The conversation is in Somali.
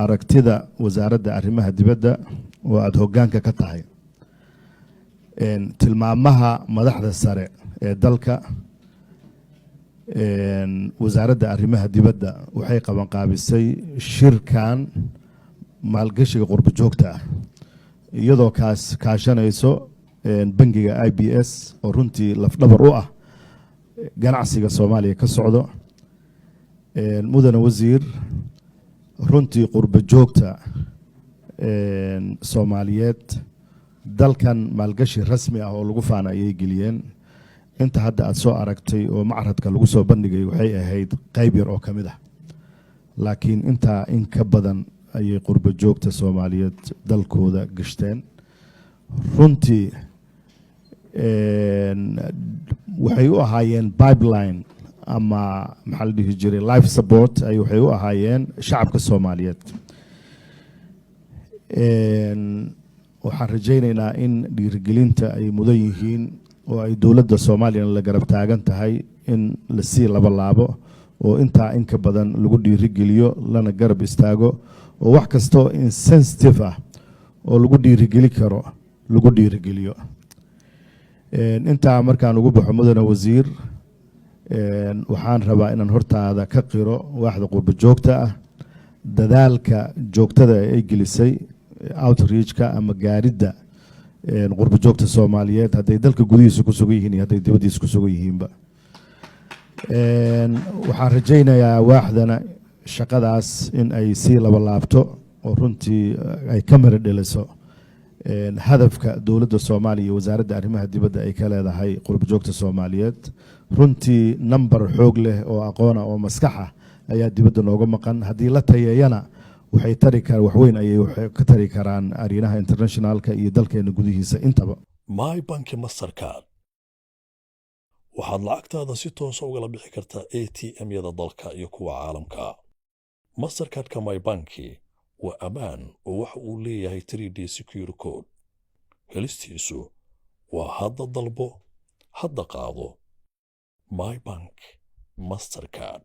aragtida wasaaradda arrimaha dibadda oo aad hoggaanka ka tahay tilmaamaha madaxda sare ee dalka wasaaradda arrimaha dibadda waxay qaban qaabisay shirkan maalgashiga qurbo joogta ah iyadoo kaashanayso bangiga IBS oo runtii lafdhabar u ah ganacsiga Soomaaliya ka socdo mudane wasiir runtii qurbo joogta Soomaaliyeed dalkan maalgashi rasmi ah oo lagu faanayay geliyeen inta hadda aad soo aragtay oo macradka lagu soo bandhigay waxay ahayd qayb yar oo kamid ah laakiin inta in ka badan ayay qurbo joogta Soomaaliyeed dalkooda gashteen runtii waxay u ahaayeen pipeline ama maxaa la dhihi jiray life support ay waxay u ahaayeen shacabka Soomaaliyeed waxaan rajaynaynaa in dhiirigelinta ay mudan yihiin oo ay dowladda Soomaaliya la garab taagan tahay in la sii laabo oo inta in ka badan lagu dhiirigeliyo lana garab istaago oo wax kasto insensitive ah oo lagu dhiirigeli karo lagu dhiirigeliyo inta markaan ugu baxo mudane wasiir waxaan rabaa inaan hortaada ka qiro waaxda qurbo joogta ah dadaalka joogtada ay gelisay outreach-ka ama gaaridda qurbo joogta Soomaaliyeed haday dalka gudihiisa ku sugan yihiin iyo haday dibadiisa ku sugan yihiinba waxaan rajaynayaa waaxdana shaqadaas in ay sii laabto oo runtii ay ka mara dhaliso hadafka dowladda Soomaaliya iyo wasaaradda arrimaha dibadda ay ka leedahay qurbo joogta Soomaaliyeed runtii number xoog leh oo aqoon oo maskax ah ayaa dibadda nooga maqan hadii la tayeeyana waxay tari karaan wax weyn ayay ka tari karaan arinaha internationalka iyo dalkeena gudihiisa intaba My Bank Mastercard waxaad lacagtaada si toos ah uga bixi kartaa ATM-yada dalka iyo kuwa caalamka Mastercard-ka My Bank waa amaan oo waxa uu leeyahay 3D secure code helistiisu waa hadda dalbo hadda qaado My Bank Mastercard